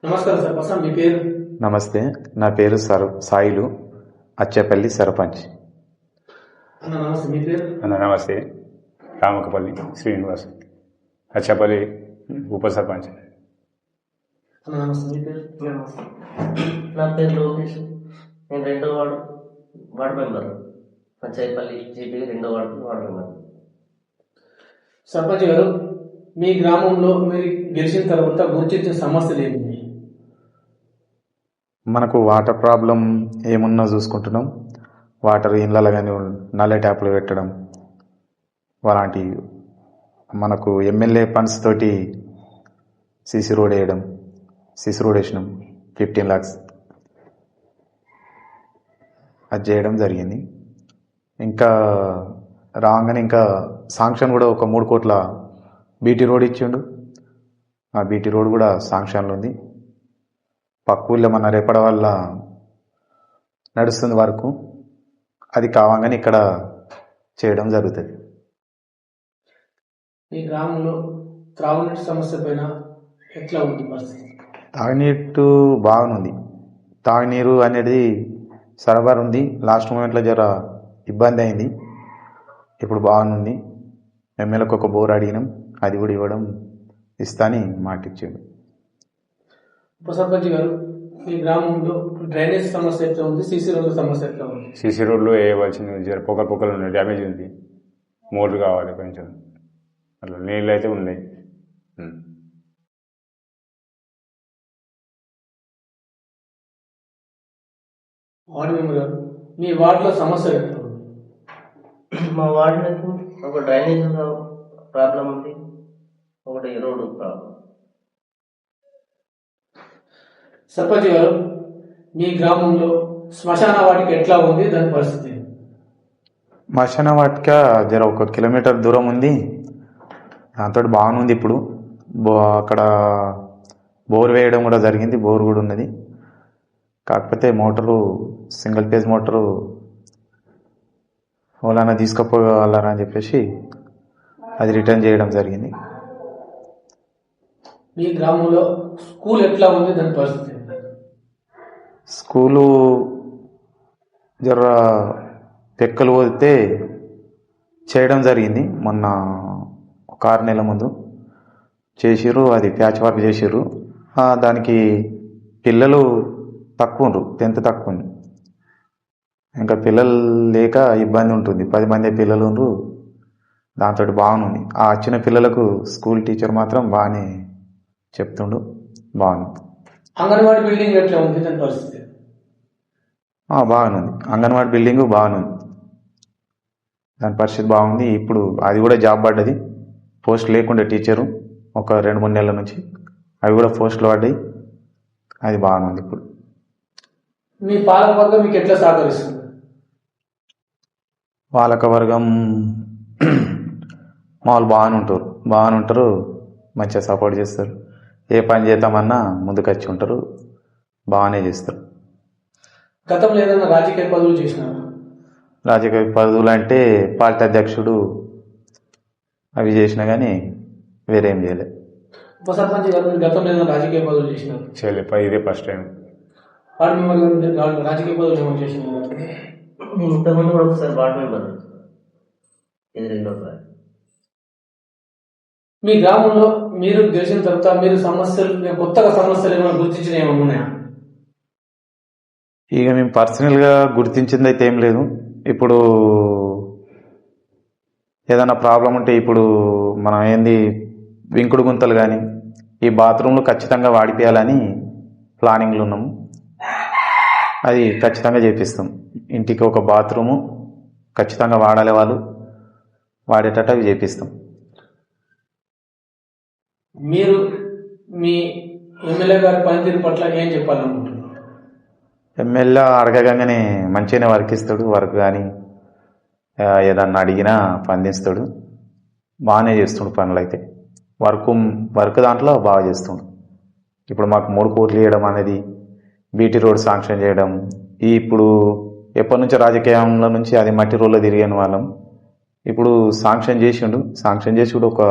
నమస్కారం సార్. ప్రసాద్ మీ పేరు? నమస్తే, నా పేరు సాయిలు, అచ్చేపల్లి సర్పంచ్. అన్న నమస్తే, మీ పేరు? నమస్తే, రామకపల్లి శ్రీనివాస్, అచ్చపల్లి ఉప సర్పంచ్. అన్న నమస్తే, మీ పేరు? నమస్తే, నా పేరు లోకేష్. నేను 2వ వార్డు మెంబర్, పంచాయతీపల్లి జీపీ 2వ వార్డు మెంబర్. సర్పంచ్ గారు, మీ గ్రామంలో మీరు గెలిచిన తర్వాత గుర్తించిన సమస్యలు ఏమి? మనకు వాటర్ ప్రాబ్లం ఏమున్నా చూసుకుంటున్నాం. వాటర్ ఇళ్ళలో కానీ నల్ల ట్యాప్లు పెట్టడం అలాంటి, మనకు ఎమ్మెల్యే ఫండ్స్ తోటి సీసీ రోడ్ వేసినాం 15 lakhs అది చేయడం జరిగింది. ఇంకా రాగానే ఇంకా శాంక్షన్ కూడా ఒక 3 కోట్ల బీటీ రోడ్ ఇచ్చిండు. ఆ బీటీ రోడ్ కూడా శాంక్షన్లో ఉంది. పక్క ఊళ్ళో మన రేపడ వల్ల నడుస్తుంది వరకు, అది కావాలని ఇక్కడ చేయడం జరుగుతుంది. మీ గ్రామంలో త్రాగునీటి సమస్య పైన ఎట్లా ఉంది పరిస్థితి? తాగునీరు బాగుంది. తాగునీరు అనేది సరఫరా ఉంది. లాస్ట్ మూమెంట్లో జర ఇబ్బంది అయింది. ఇప్పుడు బాగుంది. ఎమ్మెల్యేకి ఒక బోర్ అడిగినాం, అది కూడా ఇస్తాని మాట ఇచ్చాడు. ఉప సర్పంచ్ గారు, మీ గ్రామంలో డ్రైనేజ్ సమస్య ఎట్లా ఉంది? సీసీ రోడ్ల సమస్య ఎట్లా ఉంది? సీసీ రోడ్లు వేయవలసింది, జర పొగలు ఉన్నాయి, డ్యామేజ్ ఉంది, మోటార్ కావాలి కొంచెం, అట్లా నీళ్ళు అయితే ఉన్నాయి. వార్డు మెంబర్ గారు, మీ వార్డులో సమస్య ఎట్లా ఉంది? మా వార్డులకు ఒక డ్రైనేజ్ ప్రాబ్లం ఉంది, ఒకటి రోడ్డు ప్రాబ్లం. సర్పంచ్ గారు, మీ గ్రామంలో శ్మశాన వాటిక ఎట్లా ఉంది, దాని పరిస్థితి? మశాన వాటిక జర 1 కిలోమీటర్ దూరం ఉంది. దాంతో బాగుంది. ఇప్పుడు అక్కడ బోర్ వేయడం కూడా జరిగింది, బోర్ కూడా ఉన్నది. కాకపోతే మోటారు సింగిల్ ఫేజ్ మోటారు ఓలానా తీసుకుపోవాలని చెప్పేసి అది రిటర్న్ చేయడం జరిగింది. మీ గ్రామంలో స్కూల్ ఎట్లా ఉంది, దాని పరిస్థితి? స్కూలు జర పెక్కలు పోతే చేయడం జరిగింది. మొన్న ఒక 6 నెలల ముందు చేసిర్రు, అది ప్యాచ్ వర్క్ చేసిర్రు. దానికి పిల్లలు తక్కువ 10th తక్కువ ఉంది. ఇంకా పిల్లలు లేక ఇబ్బంది ఉంటుంది. 10 మంది పిల్లలు ఉండ్రు. దాంతో బాగుంది. ఆ వచ్చిన పిల్లలకు స్కూల్ టీచర్ మాత్రం బాగానే చెప్తుండు, బాగుంది. అంగన్వాడీ బిల్డింగ్ ఎట్లా ఉంది, దాని పరిస్థితి? బాగానుంది. అంగన్వాడీ బిల్డింగ్ బాగానుంది, దాని పరిస్థితి బాగుంది. ఇప్పుడు అది కూడా జాబ్ పడ్డది. పోస్ట్ లేకుండే టీచరు ఒక 2-3 నెలల నుంచి, అవి కూడా పోస్టులు పడ్డాయి. అది బాగానుంది. ఇప్పుడు మీ పాలకవర్గం మీకు ఎట్లా సహకరిస్తుంది? పాలకవర్గం వాళ్ళు బాగానే ఉంటారు, మంచిగా సపోర్ట్ చేస్తారు. ఏ పని చేద్దామన్నా ముందుకు వచ్చి ఉంటారు, బాగానే చేస్తారు. గతంలో ఏదైనా రాజకీయ పదవులు చేసినారు? రాజకీయ పదవులు అంటే పార్టీ అధ్యక్షుడు అవి చేసినా కానీ వేరేం చేయలేదు. ఉప సర్పంచ్ గారు, మీరు గతంలో ఏదైనా రాజకీయ పదవులు చేసినారు? చేయలేదు, ఇదే ఫస్ట్ టైం. వార్డు మెంబర్ గారు రాజకీయ పదవులు ఏమైనా చేసినారు? ఇంతకుముందు కూడా ఒకసారి వార్డు మెంబర్, ఇది 2వ. మీ గ్రామంలో మీరు గెలిచిన తర్వాత మీరు కొత్తగా సమస్యలు ఏమైనా గుర్తించిన ఏమైనా ఉన్నాయా? ఇక మేము పర్సనల్గా గుర్తించింది అయితే ఏం లేదు. ఇప్పుడు ఏదైనా ప్రాబ్లం ఉంటే, ఇప్పుడు మనం వింకుడు గుంతలు కానీ ఈ బాత్రూంలు ఖచ్చితంగా వాడిపోయాలని ప్లానింగ్లు ఉన్నాము. అది ఖచ్చితంగా చేపిస్తాం. ఇంటికి ఒక బాత్రూము ఖచ్చితంగా వాడాలి, వాళ్ళు వాడేటట్టు అవి చేపిస్తాం. మీరు మీ ఎమ్మెల్యే గారి పనితీరు పట్ల ఏం చెప్పాలనుకుంటున్నారు? ఎమ్మెల్యే అడగగానే మంచిగానే వర్క్ ఇస్తాడు. వర్క్ కానీ ఏదన్నా అడిగినా స్పందిస్తాడు, బాగానే చేస్తుండు పనులు. అయితే వర్క్ దాంట్లో బాగా చేస్తుండు. ఇప్పుడు మాకు 3 కోట్లు ఇవ్వడం అనేది, బీటీ రోడ్ శాంక్షన్ చేయడం, ఇప్పుడు ఎప్పటి నుంచో రాజకీయంలో నుంచి అది మట్టి రోడ్లో తిరిగిన వాళ్ళం. ఇప్పుడు శాంక్షన్ చేసి కూడా ఒక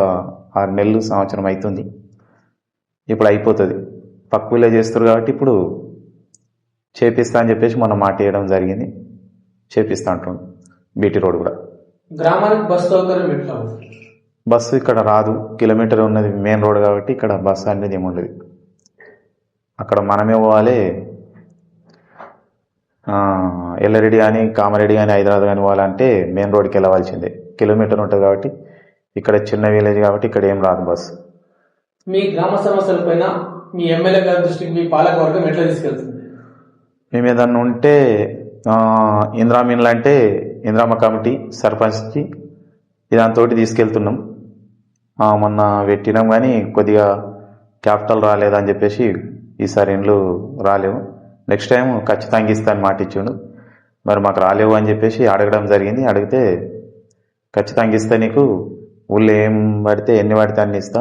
6 నెలలు సంవత్సరం అవుతుంది. ఇప్పుడు అయిపోతుంది. పక్క విలేజ్ చేస్తారు కాబట్టి ఇప్పుడు చేపిస్తా అని చెప్పేసి మనం మాట వేయడం జరిగింది. చేపిస్తా అంటుండు. బీటీ రోడ్ కూడా. గ్రామానికి బస్ సౌకర్యం ఎట్లా ఉంది? బస్సు ఇక్కడ రాదు, కిలోమీటర్ ఉన్నది మెయిన్ రోడ్ కాబట్టి ఇక్కడ బస్సు అనేది ఏముండదు. అక్కడ మనమే పోవాలి. ఎల్లరెడ్డి కానీ కామారెడ్డి కానీ హైదరాబాద్ కానీ పోవాలంటే మెయిన్ రోడ్కి వెళ్ళవలసిందే. కిలోమీటర్ ఉంటుంది కాబట్టి ఇక్కడ చిన్న విలేజ్ కాబట్టి ఇక్కడ ఏం రాదు బస్సు. మీ గ్రామ సమస్యల పైన మీ ఎమ్మెల్యే గారి దృష్టికి మీ పాలకవర్గం ఎట్లా తీసుకెళ్తుంది? మేము ఏదన్నా ఉంటే ఇందిరామీన్లు అంటే ఇందిరామ కమిటీ సర్పంచ్కి ఇదంతో తీసుకెళ్తున్నాం. మొన్న పెట్టినాం కానీ కొద్దిగా క్యాపిటల్ రాలేదని చెప్పేసి ఈసారి ఇండ్లు రాలేవు. నెక్స్ట్ టైం ఖచ్చితంగా ఇస్తాను మాట ఇచ్చాడు. మరి మాకు రాలేవు అని చెప్పేసి అడగడం జరిగింది. అడిగితే ఖచ్చితంగా ఇస్తా, నీకు ఊళ్ళో ఏం పడితే ఎన్ని పడితే అన్ని ఇస్తా,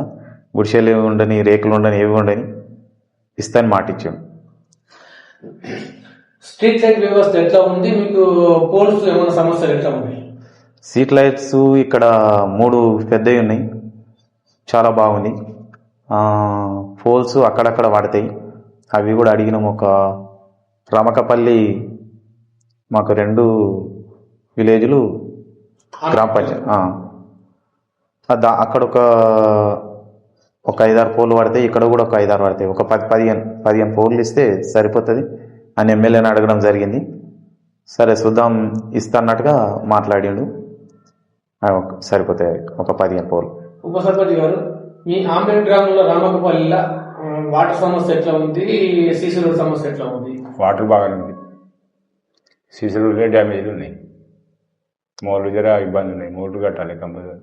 గుడిసెలు ఉండని రేకులు ఉండని ఏవి ఉండని ఇస్తాను మాట ఇచ్చాడు. స్ట్రీట్ లైట్ వ్యవస్థ ఎట్లా ఉంది? మీకు పోల్స్ ఏమైనా సమస్యలు ఎట్లా ఉన్నాయి? స్ట్రీట్ లైట్స్ ఇక్కడ 3 పెద్దవి ఉన్నాయి, చాలా బాగుంది. పోల్స్ అక్కడక్కడ పడతాయి, అవి కూడా అడిగినాం. ఒక రమకపల్లి మాకు 2 విలేజ్లు గ్రామ పంచాయతీ, అక్కడ ఒక 5-6 పోల్లు పడతాయి, ఇక్కడ కూడా ఒక 5-6 పడతాయి. ఒక 10-15 పోల్లు ఇస్తే సరిపోతుంది అని ఎమ్మెల్యేని అడగడం జరిగింది. సరే చూద్దాం ఇస్తాన్నట్టుగా మాట్లాడిండు. సరిపోతాయి ఒక 15 పోల్లు. ఉప సర్పంచ్ గారు, మీ ఆంబేడ్ గ్రామంలో రామకపల్లిలో వాటర్ సమస్య ఎట్లా ఉంది? సీసీ రోడ్ సమస్య ఎట్లా ఉంది? వాటర్ బాగానే ఉంది. సీసీ రోడ్లే డ్యామేజ్లు ఉన్నాయి. మోర్లు జర ఇబ్బంది ఉన్నాయి, మోర్లు కట్టాలి కంపల్సరీ.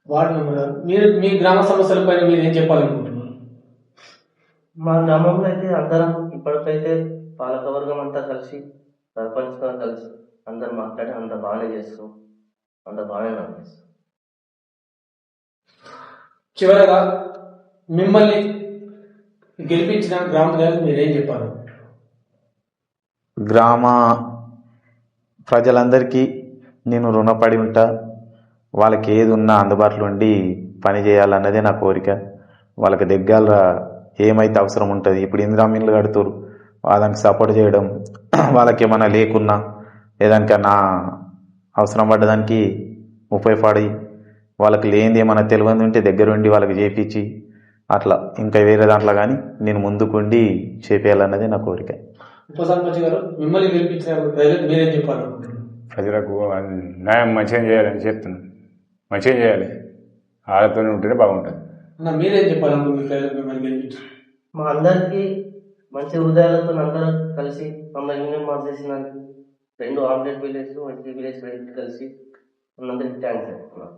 వార్డు మెంబర్ గారు, మీరు మీ గ్రామ సమస్యల పైన మీరు ఏం చెప్పాలనుకుంటున్నారు? మా గ్రామంలో అయితే అందరం ఇప్పటికైతే పాలకవర్గం అంతా కలిసి సర్పంచ్ కలిసి అందరు మాట్లాడి అంత బాగానే చేస్తాం, అంత బాగానే నడిపిస్తాం. చివరగా మిమ్మల్ని గెలిపించిన గ్రామ ప్రజలకు మీరేం చెప్పారు? గ్రామ ప్రజలందరికీ నేను రుణపడి ఉంటా. వాళ్ళకి ఏది ఉన్నా అందుబాటులో ఉండి పని చేయాలన్నదే నా కోరిక. వాళ్ళకి దగ్గర ఏమైతే అవసరం ఉంటుంది, ఇప్పుడు ఇందిరామీన్లు కడుతురు, దానికి సపోర్ట్ చేయడం, వాళ్ళకి ఏమైనా లేకున్నా ఏదానికన్నా అవసరం పడ్డదానికి ఉపయోగపడి, వాళ్ళకి లేనిది ఏమైనా తెలియదు ఉంటే దగ్గర ఉండి వాళ్ళకి చేపించి అట్లా ఇంకా వేరే దాంట్లో కానీ నేను ముందుకుండి చేపేయాలన్నది నా కోరిక. ఉప సర్పంచ్ గారు, మిమ్మల్ని గెలిపించిన ప్రజలకు మీరేం చెప్పారు? ప్రజలకు న్యాయం మంచిగా చేయాలని చెప్తున్నాను. మంచిగా చేయాలి, వాళ్ళతోనే ఉంటేనే బాగుంటుంది. మీరేం చెప్పాలనుకుంటున్నారు ప్రజలకు మిమ్మల్ని గెలిపించి? మా అందరికీ మంచి హృదయాలతో అందరూ కలిసి మమ్మల్ని యూనియన్ మార్చేసినందుకు 2 ఆమ్లెట్ విలేజ్, 1 విలేజ్ కలిసి అందరికీ థ్యాంక్స్ చెప్తున్నాను.